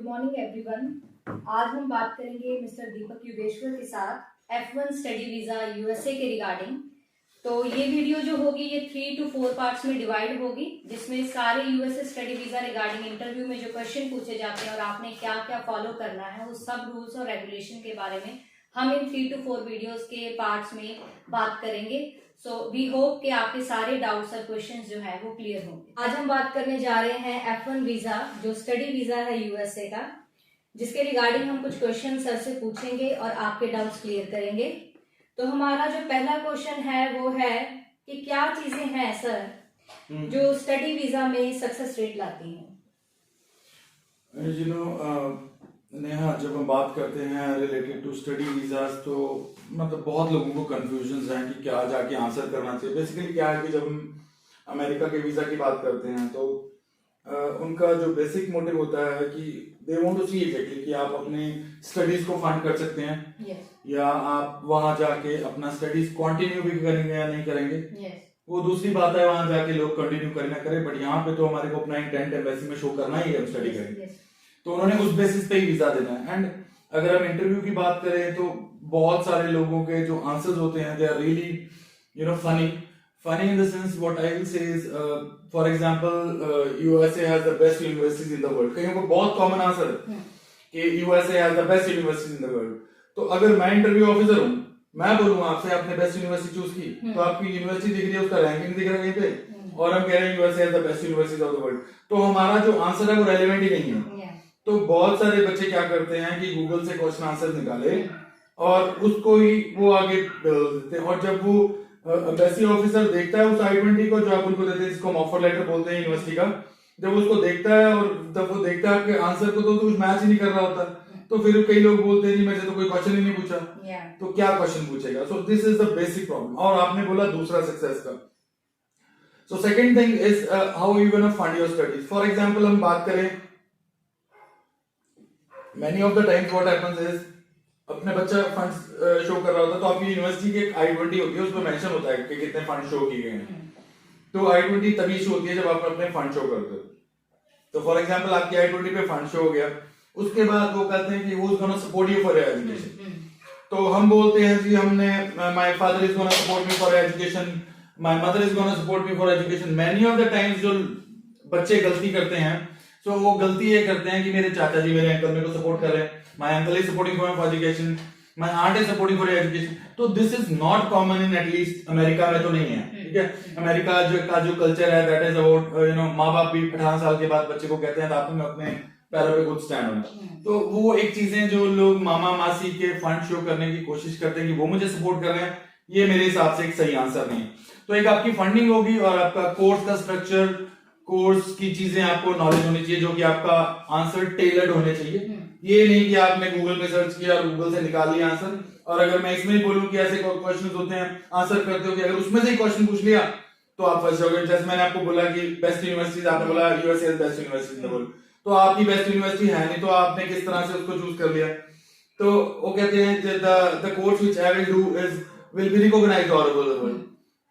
Morning everyone. आज हम बात करेंगे मिस्टर दीपक युगेश्वर के साथ F1 स्टडी वीजा यूएसए के रिगार्डिंग। तो ये वीडियो जो होगी ये 3 to 4 पार्ट्स में डिवाइड होगी, जिसमें सारे USA study visa regarding interview में जो क्वेश्चन पूछे जाते हैं और आपने क्या क्या फॉलो करना है वो सब रूल्स और रेगुलेशन के बारे में हम इन 3 to 4 वीडियोस के पार्ट्स में बात करेंगे। सो वी होप कि आपके सारे डाउट्स और क्वेश्चंस जो है वो क्लियर होंगे। आज हम बात करने जा रहे हैं F1 वीजा जो स्टडी वीजा है यूएसए का, जिसके रिगार्डिंग हम कुछ क्वेश्चन सर से पूछेंगे और आपके डाउट्स क्लियर करेंगे। तो हमारा जो पहला क्वेश्चन है वो है कि क्या चीजें हैं सर जो स्टडी वीजा में सक्सेस रेट लाती हैं। नेहा, जब हम बात करते हैं रिलेटेड टू स्टडी वीजास तो मतलब बहुत लोगों को कंफ्यूजन है कि क्या जाके आंसर करना चाहिए। बेसिकली क्या है कि जब हम अमेरिका के वीजा की बात करते हैं तो उनका जो बेसिक मोटिव होता है कि they want to see exactly कि आप अपने स्टडीज को फंड कर सकते हैं या आप वहां जाके अपना स्टडीज कंटिन्यू भी करेंगे या नहीं करेंगे। वो दूसरी बात है, वहां जाके लोग कंटिन्यू करें ना करें, बट यहाँ पे तो हमारे को अपना इंटेंट एम्बेसी में शो करना ही है, हम स्टडी करेंगे। तो उन्होंने उस बेसिस पे ही वीजा देना है। एंड अगर हम इंटरव्यू की बात करें तो बहुत सारे लोगों के जो आंसर्स होते हैं they are really funny in the sense what I will say is for example USA has the best universities in the world. कहीं वो बहुत कॉमन आंसर है कि USA has the best universities in the world. तो अगर मैं interview officer हूं, मैं बोलूंगा आपसे आपने बेस्ट यूनिवर्सिटी चूज की, तो आपकी यूनिवर्सिटी दिख रही है, उसका रैंकिंग दिख रहा है कहीं पे, और हम कह रहे हैं USA has the best universities of the world, तो हमारा जो आंसर है वो रेलेवेंट ही नहीं है। तो बहुत सारे बच्चे क्या करते हैं कि गूगल से क्वेश्चन आंसर निकाले और उसको ही वो आगे देते हैं, और जब वो एम्बेसी ऑफिसर देखता है उस I-20 को जो आप उनको देते हैं, जिसको हम ऑफर लेटर बोलते हैं यूनिवर्सिटी का, जब उसको देखता है और जब वो देखता है आपके आंसर को तो कुछ मैच ही नहीं कर रहा होता, तो फिर कई लोग बोलते हैं जी मेरे से तो कोई क्वेश्चन ही नहीं पूछा, तो क्या क्वेश्चन पूछेगा। So this is the basic problem. और आपने बोला दूसरा सक्सेस का, so second thing is how you gonna fund your studies. For example हम बात करें, many of the times what happens is अपने बच्चा फंड्स शो कर रहा होता है तो आपकी यूनिवर्सिटी की एक I-20 होती है, उसमें मेंशन होता है कि कितने फंड शो किए गए हैं। तो I-20 तभी शो होती है जब आप अपने फंड शो करते हो। तो फॉर एग्जांपल आपकी I-20 पे फंड शो हो गया, उसके बाद वो कहते हैं कि who is gonna support you for your education. तो हम बोलते हैं जी हमने my father is gonna support me for education, my mother is gonna support me for education. Many of the times जो बच्चे गलती करते हैं तो वो गलती ये करते हैं कि मेरे चाचा जी मेरे अंकल मेरे को सपोर्ट कर रहे हैं, my uncle is supporting for education, my aunt is supporting for education. तो this is not common in at least America में तो नहीं है, ठीक है। अमेरिका जो कल्चर है दैट इज अबाउट माँ बाप भी 18 साल के बाद बच्चे को कहते हैं आपने अपने पैरों पे खुद स्टैंड होना। तो वो एक चीजें जो लोग मामा मासी के फंड शो करने की कोशिश करते हैं कि वो मुझे सपोर्ट कर रहे हैं, ये मेरे हिसाब से एक सही आंसर नहीं है। तो एक आपकी फंडिंग होगी और आपका कोर्स का स्ट्रक्चर, कोर्स की चीजें आपको नॉलेज होनी चाहिए, जो कि आपका आंसर टेलर्ड होने चाहिए। ये नहीं कि आपने गूगल पे सर्च किया और गूगल से निकाल लिया आंसर। और अगर मैं इसमें ही बोलूं कि ऐसे क्वेश्चंस होते हैं आंसर करते हो कि अगर उसमें से ही क्वेश्चन पूछ लिया तो आप फंस जाओगे। जैसे मैंने आपको बोला कि बेस्ट यूनिवर्सिटीज, आपने बोला USA is best university in the world, तो आपकी बेस्ट यूनिवर्सिटी है नहीं, तो आपने किस तरह से उसको चूज कर लिया। तो वो कहते हैं the course which I will do is will be recognised all over the world.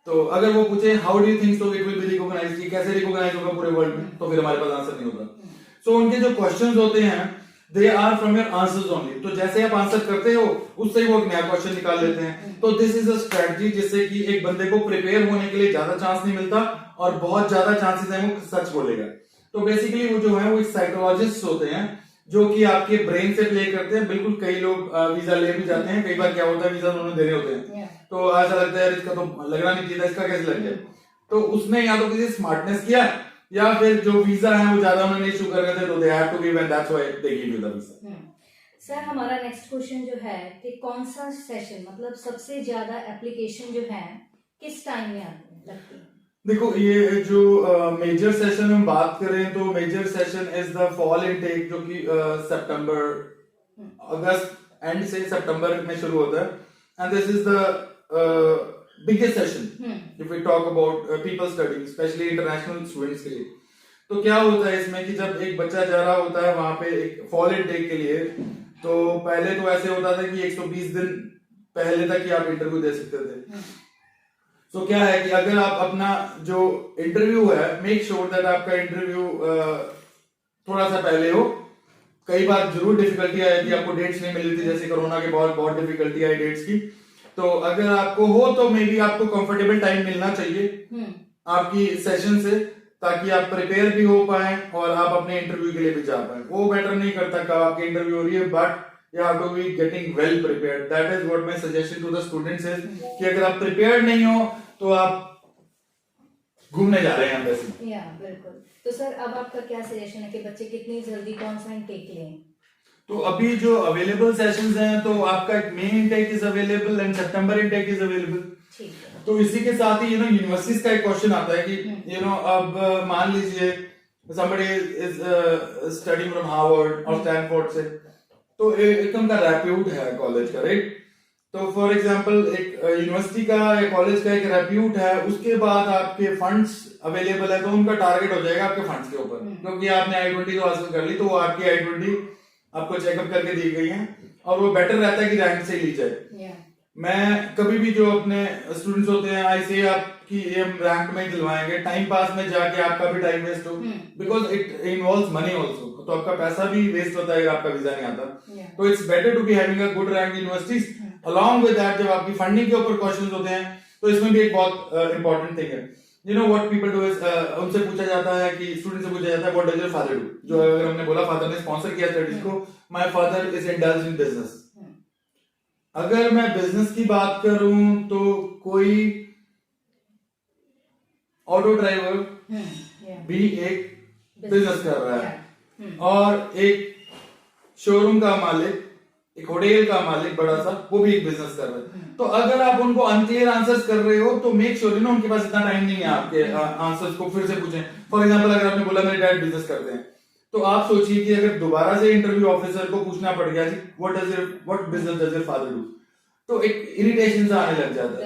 तो अगर वो पूछे how do you think so it will be recognised, कि कैसे रिकॉग्नाइज होगा पूरे वर्ल्ड में, तो फिर हमारे पास आंसर नहीं होता। सो उनके जो क्वेश्चंस होते हैं they are from your answers only. तो जैसे आप आंसर करते हो उससे ही वो एक नया क्वेश्चन निकाल लेते हैं। तो दिस इज अ स्ट्रेटजी जिससे कि एक बंदे को प्रिपेयर होने के लिए ज्यादा चांस नहीं मिलता और बहुत ज्यादा चांसेस है वो सच बोलेगा। तो बेसिकली वो जो है वो साइकोलॉजिस्ट होते हैं जो कि आपके ब्रेन से प्ले करते हैं। बिल्कुल कई लोग वीजा ले भी जाते हैं, कई बार क्या होता है वीजा उन्होंने देने होते हैं तो ऐसा लगता है इसका तो लगना नहीं चाहिए, इसका कैसे लग गया। तो उसने या तो किसी स्मार्टनेस किया या फिर जो वीजा है वो ज्यादा उन्होंने इशू कर रहे थे तो they have to give and that's why they give you the visa. Sir हमारा नेक्स्ट क्वेश्चन जो है कि कौन सा सेशन मतलब सबसे ज्यादा एप्लीकेशन जो है किस टाइम में आती लगती है। देखो ये जो मेजर सेशन हम बात करें तो major session is the fall intake, जो कि सितंबर अगस्त एंड से सितंबर में शुरू होता है। And this is the biggest session if we talk about people study, specially international students के लिए। तो क्या होता है इसमें कि जब एक बच्चा जा रहा होता है वहां पे एक फॉल इनटेक के लिए, तो पहले तो ऐसे होता था कि 120 दिन पहले तक ही आप इंटरव्यू दे सकते थे। तो क्या है कि अगर आप अपना जो इंटरव्यू है मेक श्योर दैट आपका इंटरव्यू थोड़ा सा पहले हो, कई बार जरूर डिफिकल्टी आई थी, आपको डेट्स नहीं मिल रही थी, जैसे कोरोना के बाद बहुत डिफिकल्टी आई डेट्स की। तो अगर आपको हो तो मे बी आपको कंफर्टेबल टाइम मिलना चाहिए आपकी सेशन से, ताकि आप प्रिपेयर भी हो पाए और आप अपने इंटरव्यू के लिए भी जा पाए। वो मैटर नहीं करता कब आपकी इंटरव्यू हो रही है, but you have to be getting well prepared. That is what my suggestion to the students is कि अगर आप prepared नहीं हो तो आप घूमने जा रहे हैं अंदर से। या बिल्कुल। तो सर अब आपका क्या सजेशन है कि बच्चे कितनी जल्दी कौन सा इनटेक लें? तो अभी जो अवेलेबल सेशंस हैं, तो आपका एक May intake is available and सितंबर इनटेक इज अवेलेबल। ठीक है। तो इसी के साथ ही यूनिवर्सिटीज का एक क्वेश्चन आता है कि अब मान लीजिए somebody is studying from Harvard और स्टैनफोर्ड से, तो एक उनका रेप्यूट है कॉलेज का, राइट? तो फॉर एग्जांपल एक यूनिवर्सिटी का या कॉलेज का एक रेप्यूट है, उसके बाद आपके फंड्स अवेलेबल है, तो उनका टारगेट हो जाएगा आपके फंड्स के ऊपर, क्योंकि आपने I-20 तो हासिल कर ली, तो वो आपकी I-20 आपको चेकअप करके दी गई है और वो बेटर रहता है कि रैंक से ली जाए। मैं कभी भी जो अपने स्टूडेंट्स होते हैं आई से आपकी रैंक में ही दिलवाएंगे, टाइम पास में जाके आपका भी टाइम वेस्ट हो, because it involves money also, तो आपका पैसा भी वेस्ट होता है अगर आपका वीजा नहीं आता। तो it's better to be having a good rank universities. Along with that जब आपकी फंडिंग के ऊपर क्वेश्चंस होते हैं, तो इसमें भी एक बहुत इंपॉर्टेंट थिंग है, you know what people do is, उनसे पूछा जाता है कि स्टूडेंट से पूछा जाता है what does your father do. जो अगर हमने बोला फादर ने स्पॉन्सर किया स्टडीज को, my father is indulged in business. अगर मैं बिजनेस की बात करूं तो कोई ऑटो ड्राइवर भी एक बिजनेस कर रहा है और एक शोरूम का मालिक, एक होटल का मालिक बड़ा सा, वो भी एक बिजनेस कर रहा है। तो अगर आप उनको अनक्लियर आंसर्स कर रहे हो तो मेक श्योर ना उनके पास इतना टाइम नहीं है आपके आंसर्स को फिर से पूछें। फॉर एग्जांपल अगर आपने बोला मेरे डैड बिजनेस करते हैं, तो आप सोचिए कि अगर दोबारा से इंटरव्यू ऑफिसर को पूछना पड़ गया जी what business does your father do, तो एक इरिटेशन सा आने लग जाता है।